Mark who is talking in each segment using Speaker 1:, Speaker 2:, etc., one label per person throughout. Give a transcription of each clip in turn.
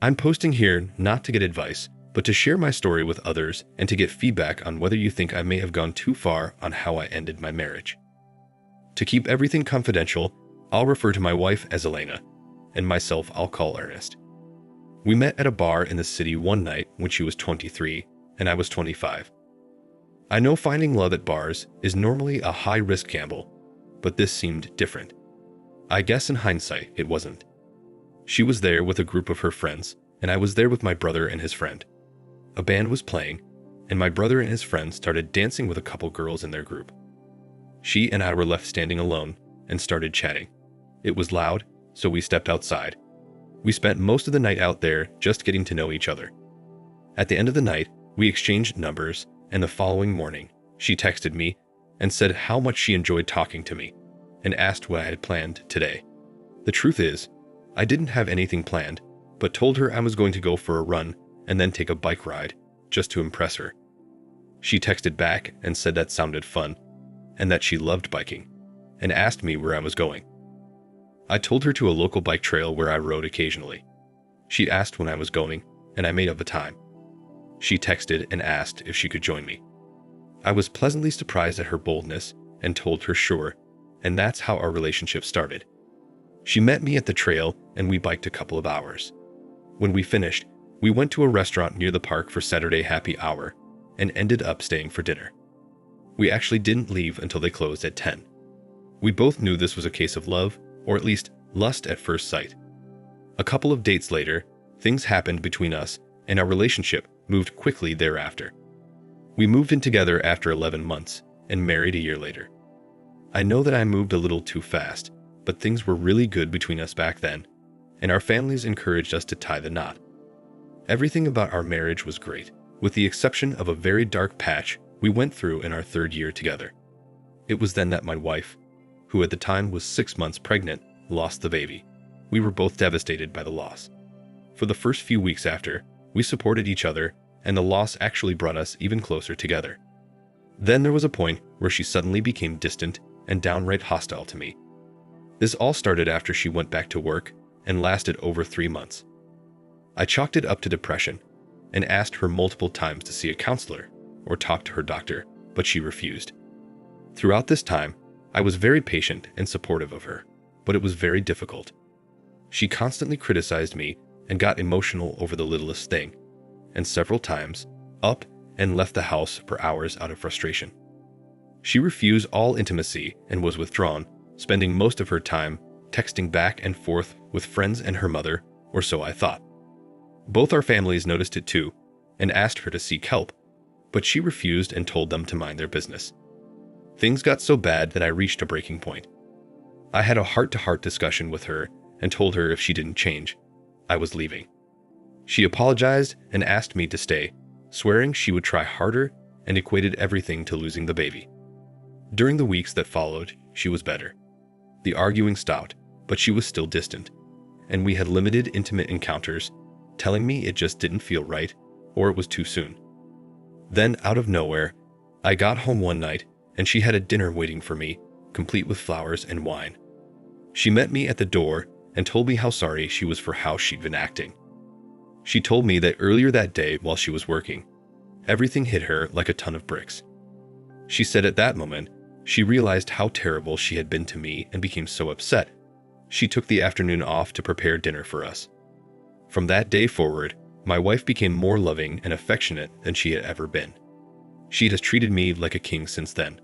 Speaker 1: I'm posting here not to get advice, but to share my story with others and to get feedback on whether you think I may have gone too far on how I ended my marriage. To keep everything confidential, I'll refer to my wife as Elena, and myself I'll call Ernest. We met at a bar in the city one night when she was 23 and I was 25. I know finding love at bars is normally a high-risk gamble, but this seemed different. I guess in hindsight, it wasn't. She was there with a group of her friends, and I was there with my brother and his friend. A band was playing, and my brother and his friend started dancing with a couple girls in their group. She and I were left standing alone and started chatting. It was loud, so we stepped outside. We spent most of the night out there just getting to know each other. At the end of the night, we exchanged numbers, and the following morning, she texted me and said how much she enjoyed talking to me and asked what I had planned today. The truth is, I didn't have anything planned, but told her I was going to go for a run and then take a bike ride just to impress her. She texted back and said that sounded fun and that she loved biking and asked me where I was going. I told her to a local bike trail where I rode occasionally. She asked when I was going, and I made up a time. She texted and asked if she could join me. I was pleasantly surprised at her boldness and told her sure, and that's how our relationship started. She met me at the trail and we biked a couple of hours. When we finished, we went to a restaurant near the park for Saturday happy hour and ended up staying for dinner. We actually didn't leave until they closed at 10. We both knew this was a case of love, or at least lust at first sight. A couple of dates later, things happened between us and our relationship moved quickly thereafter. We moved in together after 11 months and married a year later. I know that I moved a little too fast, but things were really good between us back then, and our families encouraged us to tie the knot. Everything about our marriage was great, with the exception of a very dark patch we went through in our third year together. It was then that my wife, who at the time was 6 months pregnant, lost the baby. We were both devastated by the loss. For the first few weeks after, we supported each other, and the loss actually brought us even closer together. Then there was a point where she suddenly became distant and downright hostile to me. This all started after she went back to work and lasted over 3 months. I chalked it up to depression and asked her multiple times to see a counselor or talk to her doctor, but she refused. Throughout this time, I was very patient and supportive of her, but it was very difficult. She constantly criticized me and got emotional over the littlest thing, and several times up and left the house for hours out of frustration. She refused all intimacy and was withdrawn, spending most of her time texting back and forth with friends and her mother, or so I thought. Both our families noticed it too and asked her to seek help, but she refused and told them to mind their business. Things got so bad that I reached a breaking point. I had a heart-to-heart discussion with her and told her if she didn't change, I was leaving. She apologized and asked me to stay, swearing she would try harder, and equated everything to losing the baby. During the weeks that followed, she was better. The arguing stopped, but she was still distant, and we had limited intimate encounters, telling me it just didn't feel right or it was too soon. Then, out of nowhere, I got home one night and she had a dinner waiting for me, complete with flowers and wine. She met me at the door and told me how sorry she was for how she'd been acting. She told me that earlier that day while she was working, everything hit her like a ton of bricks. She said at that moment, she realized how terrible she had been to me and became so upset. She took the afternoon off to prepare dinner for us. From that day forward, my wife became more loving and affectionate than she had ever been. She has treated me like a king since then.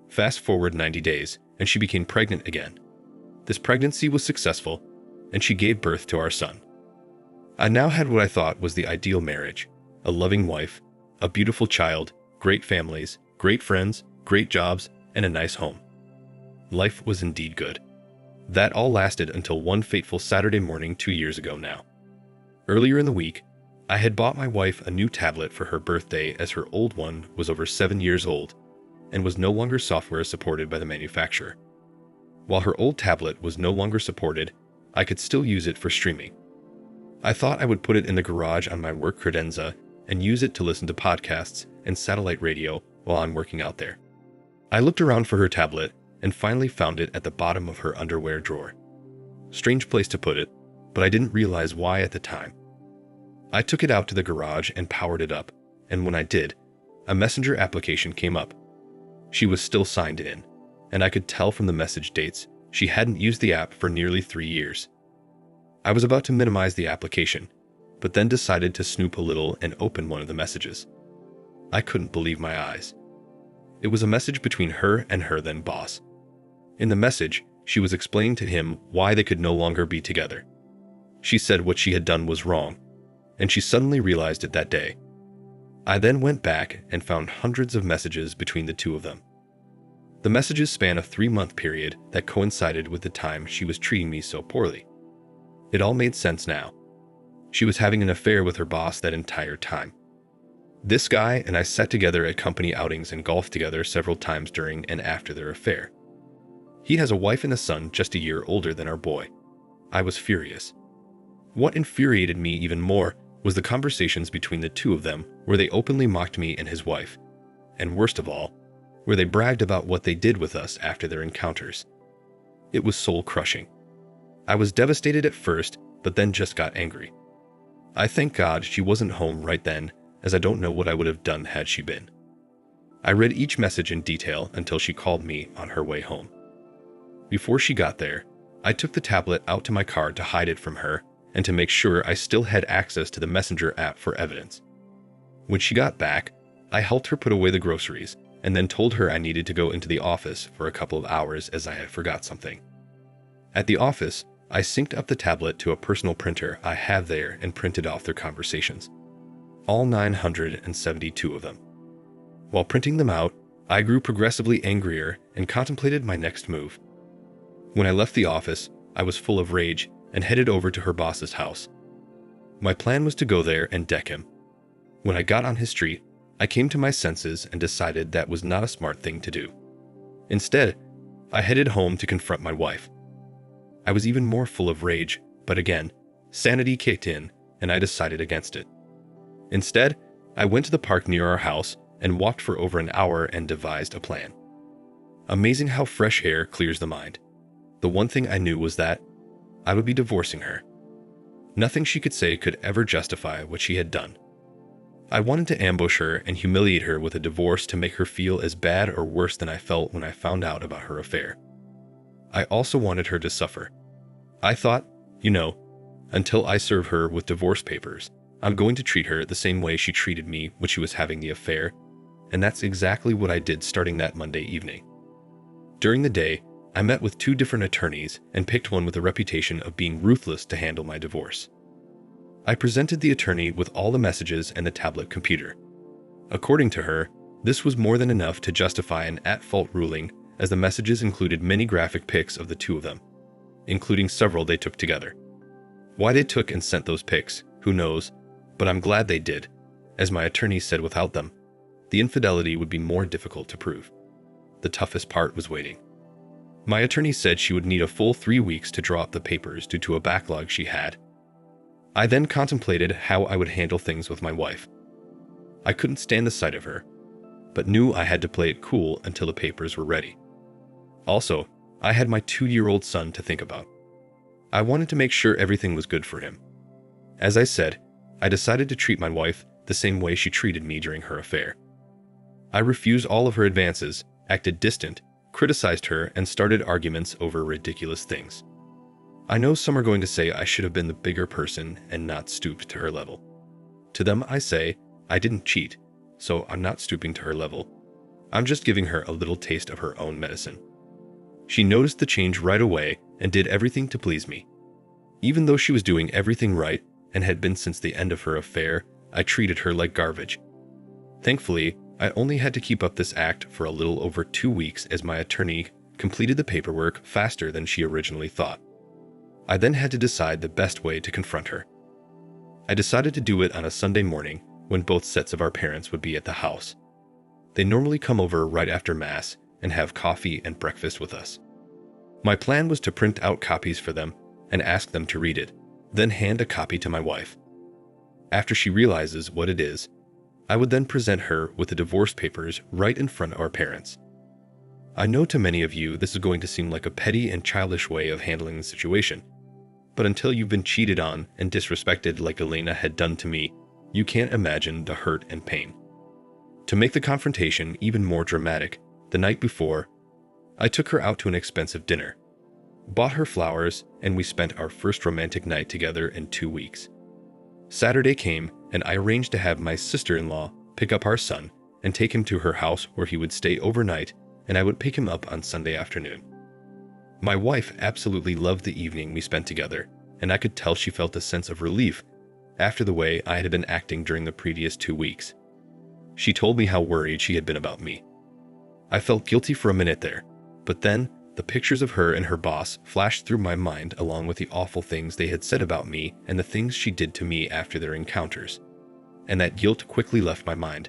Speaker 1: Fast forward 90 days, and she became pregnant again. This pregnancy was successful, and she gave birth to our son. I now had what I thought was the ideal marriage: a loving wife, a beautiful child, great families, great friends, great jobs, and a nice home. Life was indeed good. That all lasted until one fateful Saturday morning 2 years ago now. Earlier in the week, I had bought my wife a new tablet for her birthday as her old one was over 7 years old and was no longer software supported by the manufacturer. While her old tablet was no longer supported, I could still use it for streaming. I thought I would put it in the garage on my work credenza and use it to listen to podcasts and satellite radio while I'm working out there. I looked around for her tablet and finally found it at the bottom of her underwear drawer. Strange place to put it, but I didn't realize why at the time. I took it out to the garage and powered it up, and when I did, a messenger application came up. She was still signed in, and I could tell from the message dates she hadn't used the app for nearly 3 years. I was about to minimize the application, but then decided to snoop a little and open one of the messages. I couldn't believe my eyes. It was a message between her and her then boss. In the message, she was explaining to him why they could no longer be together. She said what she had done was wrong, and she suddenly realized it that day. I then went back and found hundreds of messages between the two of them. The messages span a 3-month period that coincided with the time she was treating me so poorly. It all made sense now. She was having an affair with her boss that entire time. This guy and I sat together at company outings and golfed together several times during and after their affair. He has a wife and a son just a year older than our boy. I was furious. What infuriated me even more was the conversations between the two of them where they openly mocked me and his wife, and worst of all, where they bragged about what they did with us after their encounters. It was soul-crushing. I was devastated at first, but then just got angry. I thank God she wasn't home right then, as I don't know what I would have done had she been. I read each message in detail until she called me on her way home. Before she got there, I took the tablet out to my car to hide it from her and to make sure I still had access to the Messenger app for evidence. When she got back, I helped her put away the groceries and then told her I needed to go into the office for a couple of hours as I had forgot something. At the office, I synced up the tablet to a personal printer I have there and printed off their conversations. All 972 of them. While printing them out, I grew progressively angrier and contemplated my next move. When I left the office, I was full of rage and headed over to her boss's house. My plan was to go there and deck him. When I got on his street, I came to my senses and decided that was not a smart thing to do. Instead, I headed home to confront my wife. I was even more full of rage, but again, sanity kicked in and I decided against it. Instead, I went to the park near our house and walked for over an hour and devised a plan. Amazing how fresh air clears the mind. The one thing I knew was that I would be divorcing her. Nothing she could say could ever justify what she had done. I wanted to ambush her and humiliate her with a divorce to make her feel as bad or worse than I felt when I found out about her affair. I also wanted her to suffer. I thought, until I serve her with divorce papers, I'm going to treat her the same way she treated me when she was having the affair, and that's exactly what I did starting that Monday evening. During the day, I met with 2 different attorneys and picked one with a reputation of being ruthless to handle my divorce. I presented the attorney with all the messages and the tablet computer. According to her, this was more than enough to justify an at-fault ruling, as the messages included many graphic pics of the two of them, including several they took together. Why they took and sent those pics, who knows, but I'm glad they did. As my attorney said, without them, the infidelity would be more difficult to prove. The toughest part was waiting. My attorney said she would need a full 3 weeks to draw up the papers due to a backlog she had. I then contemplated how I would handle things with my wife. I couldn't stand the sight of her, but knew I had to play it cool until the papers were ready. Also, I had my 2-year-old son to think about. I wanted to make sure everything was good for him. As I said, I decided to treat my wife the same way she treated me during her affair. I refused all of her advances, acted distant, criticized her, and started arguments over ridiculous things. I know some are going to say I should have been the bigger person and not stooped to her level. To them I say, I didn't cheat, so I'm not stooping to her level. I'm just giving her a little taste of her own medicine. She noticed the change right away and did everything to please me. Even though she was doing everything right and had been since the end of her affair, I treated her like garbage. Thankfully, I only had to keep up this act for a little over 2 weeks as my attorney completed the paperwork faster than she originally thought. I then had to decide the best way to confront her. I decided to do it on a Sunday morning when both sets of our parents would be at the house. They normally come over right after Mass and have coffee and breakfast with us. My plan was to print out copies for them and ask them to read it, then hand a copy to my wife. After she realizes what it is, I would then present her with the divorce papers right in front of our parents. I know to many of you this is going to seem like a petty and childish way of handling the situation, But until you've been cheated on and disrespected like Elena had done to me, you can't imagine the hurt and pain. To make the confrontation even more dramatic, the night before, I took her out to an expensive dinner, bought her flowers, and we spent our first romantic night together in 2 weeks. Saturday came, and I arranged to have my sister-in-law pick up our son and take him to her house where he would stay overnight, and I would pick him up on Sunday afternoon. My wife absolutely loved the evening we spent together, and I could tell she felt a sense of relief after the way I had been acting during the previous 2 weeks. She told me how worried she had been about me. I felt guilty for a minute there, but then the pictures of her and her boss flashed through my mind along with the awful things they had said about me and the things she did to me after their encounters, and that guilt quickly left my mind.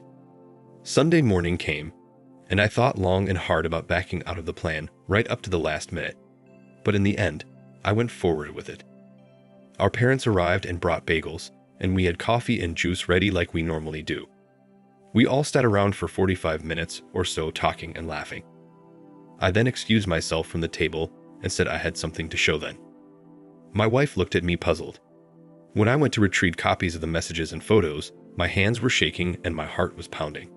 Speaker 1: Sunday morning came, and I thought long and hard about backing out of the plan right up to the last minute, but in the end, I went forward with it. Our parents arrived and brought bagels, and we had coffee and juice ready like we normally do. We all sat around for 45 minutes or so talking and laughing. I then excused myself from the table and said I had something to show them. My wife looked at me puzzled. When I went to retrieve copies of the messages and photos, my hands were shaking and my heart was pounding.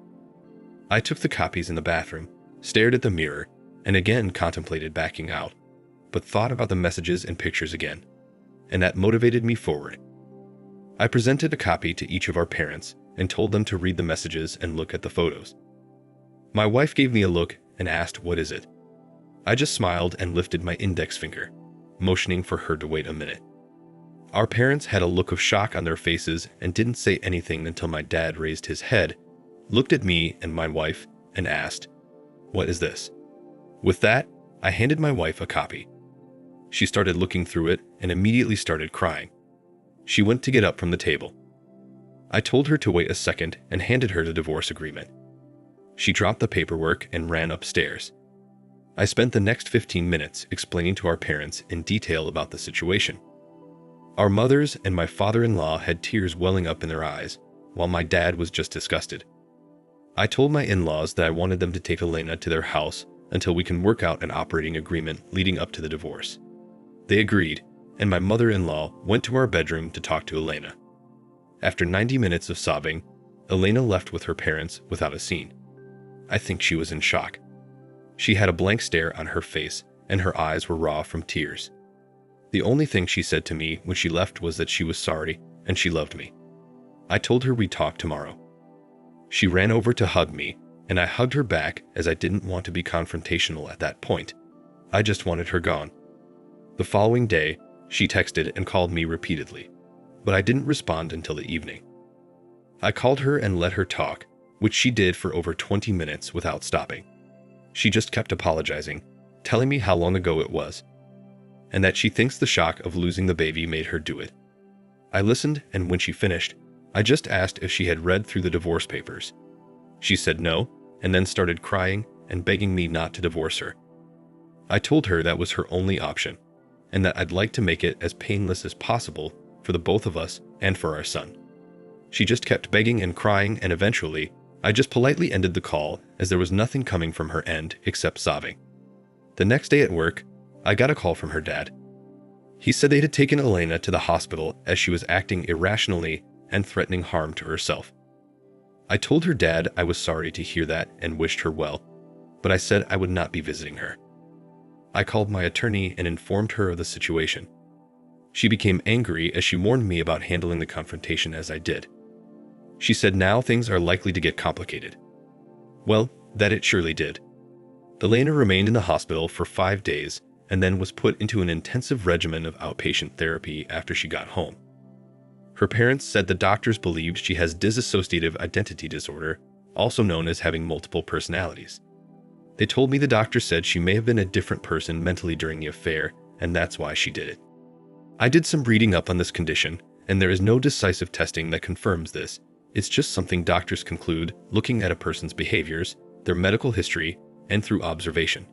Speaker 1: I took the copies in the bathroom, stared at the mirror, and again contemplated backing out, but thought about the messages and pictures again, and that motivated me forward. I presented a copy to each of our parents and told them to read the messages and look at the photos. My wife gave me a look and asked, "What is it?" I just smiled and lifted my index finger, motioning for her to wait a minute. Our parents had a look of shock on their faces and didn't say anything until my dad raised his head, looked at me and my wife, and asked, "What is this?" With that, I handed my wife a copy. She started looking through it and immediately started crying. She went to get up from the table. I told her to wait a second and handed her the divorce agreement. She dropped the paperwork and ran upstairs. I spent the next 15 minutes explaining to our parents in detail about the situation. Our mothers and my father-in-law had tears welling up in their eyes, while my dad was just disgusted. I told my in-laws that I wanted them to take Elena to their house until we can work out an operating agreement leading up to the divorce. They agreed, and my mother-in-law went to our bedroom to talk to Elena. After 90 minutes of sobbing, Elena left with her parents without a scene. I think she was in shock. She had a blank stare on her face, and her eyes were raw from tears. The only thing she said to me when she left was that she was sorry and she loved me. I told her we'd talk tomorrow. She ran over to hug me, and I hugged her back as I didn't want to be confrontational at that point. I just wanted her gone. The following day, she texted and called me repeatedly, but I didn't respond until the evening. I called her and let her talk, which she did for over 20 minutes without stopping. She just kept apologizing, telling me how long ago it was, and that she thinks the shock of losing the baby made her do it. I listened, and when she finished, I just asked if she had read through the divorce papers. She said no, and then started crying and begging me not to divorce her. I told her that was her only option, and that I'd like to make it as painless as possible for the both of us and for our son. She just kept begging and crying, and eventually, I just politely ended the call as there was nothing coming from her end except sobbing. The next day at work, I got a call from her dad. He said they had taken Elena to the hospital as she was acting irrationally and threatening harm to herself. I told her dad I was sorry to hear that and wished her well, but I said I would not be visiting her. I called my attorney and informed her of the situation. She became angry as she warned me about handling the confrontation as I did. She said now things are likely to get complicated. Well, that it surely did. Elena remained in the hospital for 5 days and then was put into an intensive regimen of outpatient therapy after she got home. Her parents said the doctors believed she has dissociative identity disorder, also known as having multiple personalities. They told me the doctor said she may have been a different person mentally during the affair, and that's why she did it. I did some reading up on this condition, and there is no decisive testing that confirms this. It's just something doctors conclude looking at a person's behaviors, their medical history, and through observation.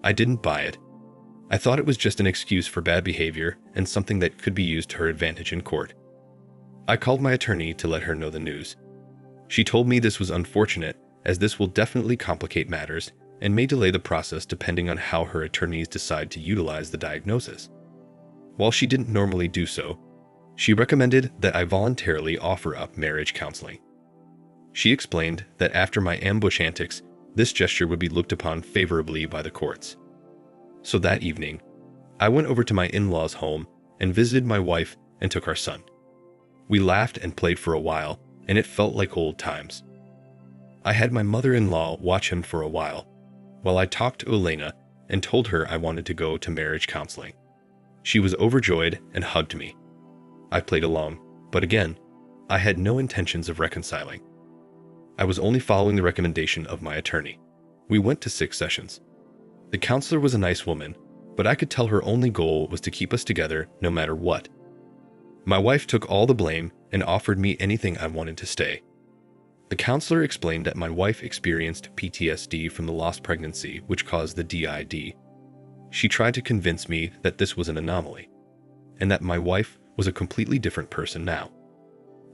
Speaker 1: I didn't buy it. I thought it was just an excuse for bad behavior and something that could be used to her advantage in court. I called my attorney to let her know the news. She told me this was unfortunate, as this will definitely complicate matters and may delay the process depending on how her attorneys decide to utilize the diagnosis. While she didn't normally do so, she recommended that I voluntarily offer up marriage counseling. She explained that after my ambush antics, this gesture would be looked upon favorably by the courts. So that evening, I went over to my in-laws' home and visited my wife and took our son. We laughed and played for a while, and it felt like old times. I had my mother-in-law watch him for a while I talked to Elena and told her I wanted to go to marriage counseling. She was overjoyed and hugged me. I played along, but again, I had no intentions of reconciling. I was only following the recommendation of my attorney. We went to 6 sessions. The counselor was a nice woman, but I could tell her only goal was to keep us together no matter what. My wife took all the blame and offered me anything I wanted to stay. The counselor explained that my wife experienced PTSD from the lost pregnancy, which caused the DID. She tried to convince me that this was an anomaly, and that my wife was a completely different person now.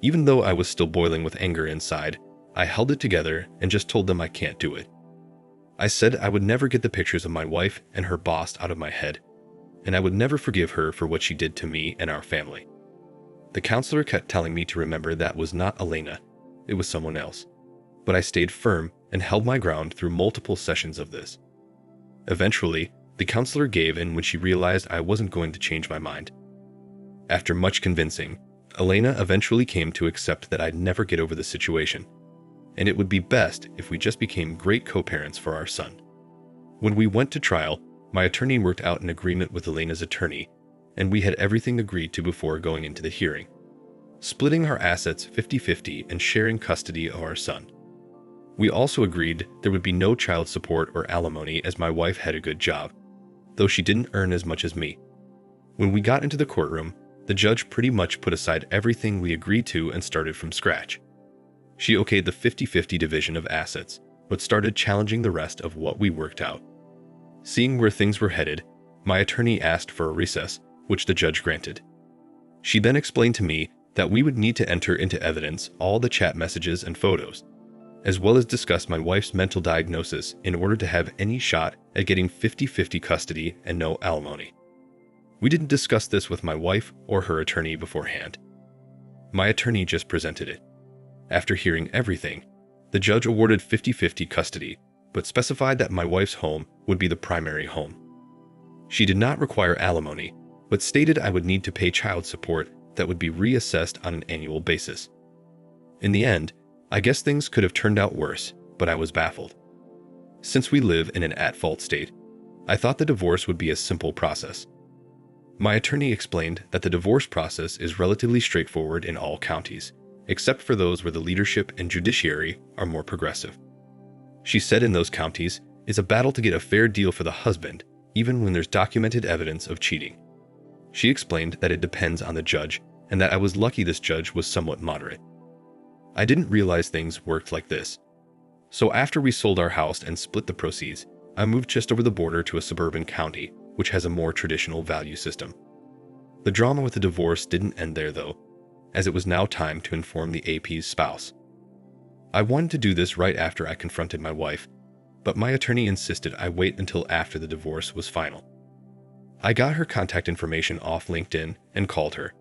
Speaker 1: Even though I was still boiling with anger inside, I held it together and just told them I can't do it. I said I would never get the pictures of my wife and her boss out of my head, and I would never forgive her for what she did to me and our family. The counselor kept telling me to remember that was not Elena, it was someone else. But I stayed firm and held my ground through multiple sessions of this. Eventually, the counselor gave in when she realized I wasn't going to change my mind. After much convincing, Elena eventually came to accept that I'd never get over the situation, and it would be best if we just became great co-parents for our son. When we went to trial, my attorney worked out an agreement with Elena's attorney, and we had everything agreed to before going into the hearing, splitting our assets 50-50 and sharing custody of our son. We also agreed there would be no child support or alimony as my wife had a good job, though she didn't earn as much as me. When we got into the courtroom, the judge pretty much put aside everything we agreed to and started from scratch. She okayed the 50-50 division of assets, but started challenging the rest of what we worked out. Seeing where things were headed, my attorney asked for a recess, which the judge granted. She then explained to me that we would need to enter into evidence all the chat messages and photos, as well as discuss my wife's mental diagnosis in order to have any shot at getting 50-50 custody and no alimony. We didn't discuss this with my wife or her attorney beforehand. My attorney just presented it. After hearing everything, the judge awarded 50-50 custody, but specified that my wife's home would be the primary home. She did not require alimony, but stated I would need to pay child support that would be reassessed on an annual basis. In the end, I guess things could have turned out worse, but I was baffled. Since we live in an at-fault state, I thought the divorce would be a simple process. My attorney explained that the divorce process is relatively straightforward in all counties, except for those where the leadership and judiciary are more progressive. She said in those counties, it's a battle to get a fair deal for the husband, even when there's documented evidence of cheating. She explained that it depends on the judge, and that I was lucky this judge was somewhat moderate. I didn't realize things worked like this. So after we sold our house and split the proceeds, I moved just over the border to a suburban county, which has a more traditional value system. The drama with the divorce didn't end there though, as it was now time to inform the AP's spouse. I wanted to do this right after I confronted my wife, but my attorney insisted I wait until after the divorce was final. I got her contact information off LinkedIn and called her.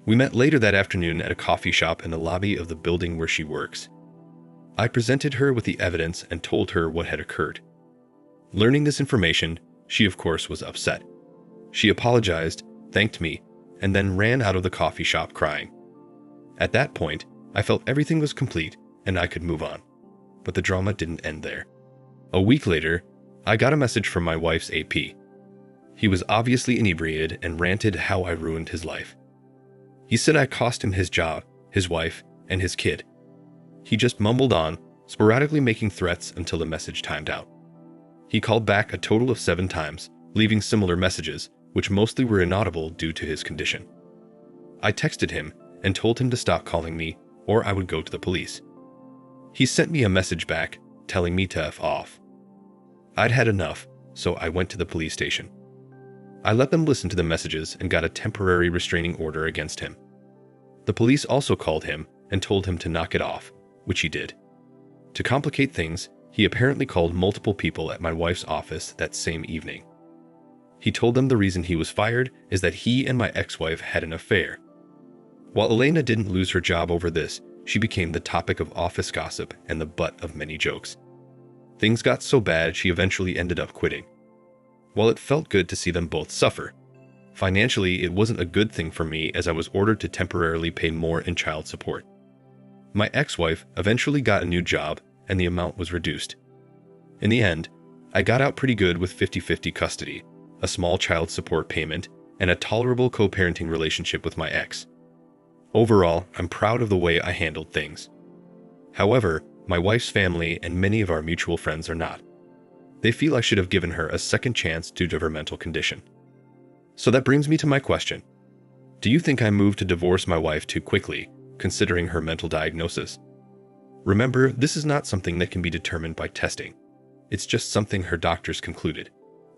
Speaker 1: We met later that afternoon at a coffee shop in the lobby of the building where she works. I presented her with the evidence and told her what had occurred. Learning this information, she of course was upset. She apologized, thanked me, and then ran out of the coffee shop crying. At that point, I felt everything was complete and I could move on. But the drama didn't end there. A week later, I got a message from my wife's AP. He was obviously inebriated and ranted how I ruined his life. He said I cost him his job, his wife, and his kid. He just mumbled on, sporadically making threats until the message timed out. He called back a total of 7 times, leaving similar messages, which mostly were inaudible due to his condition. I texted him and told him to stop calling me, or I would go to the police. He sent me a message back, telling me to F off. I'd had enough, so I went to the police station. I let them listen to the messages and got a temporary restraining order against him. The police also called him and told him to knock it off, which he did. To complicate things, he apparently called multiple people at my wife's office that same evening. He told them the reason he was fired is that he and my ex-wife had an affair. While Elena didn't lose her job over this, she became the topic of office gossip and the butt of many jokes. Things got so bad she eventually ended up quitting. While it felt good to see them both suffer, financially it wasn't a good thing for me as I was ordered to temporarily pay more in child support. My ex-wife eventually got a new job and the amount was reduced. In the end, I got out pretty good with 50-50 custody, a small child support payment, and a tolerable co-parenting relationship with my ex. Overall, I'm proud of the way I handled things. However, my wife's family and many of our mutual friends are not. They feel I should have given her a second chance due to her mental condition. So that brings me to my question. Do you think I moved to divorce my wife too quickly, considering her mental diagnosis? Remember, this is not something that can be determined by testing. It's just something her doctors concluded.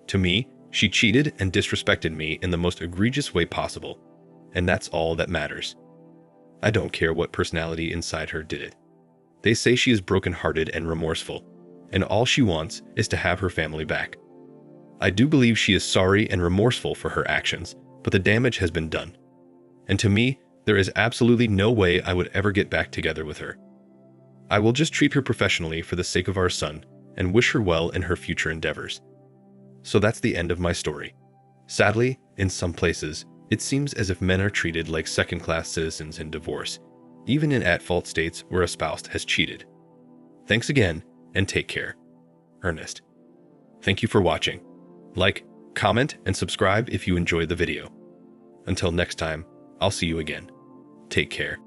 Speaker 1: To me, she cheated and disrespected me in the most egregious way possible, and that's all that matters. I don't care what personality inside her did it. They say she is broken-hearted and remorseful, and all she wants is to have her family back. I do believe she is sorry and remorseful for her actions, but the damage has been done. And to me, there is absolutely no way I would ever get back together with her. I will just treat her professionally for the sake of our son and wish her well in her future endeavors. So that's the end of my story. Sadly, in some places, it seems as if men are treated like second-class citizens in divorce, even in at-fault states where a spouse has cheated. Thanks again, and take care. Ernest. Thank you for watching. Like, comment, and subscribe if you enjoyed the video. Until next time, I'll see you again. Take care.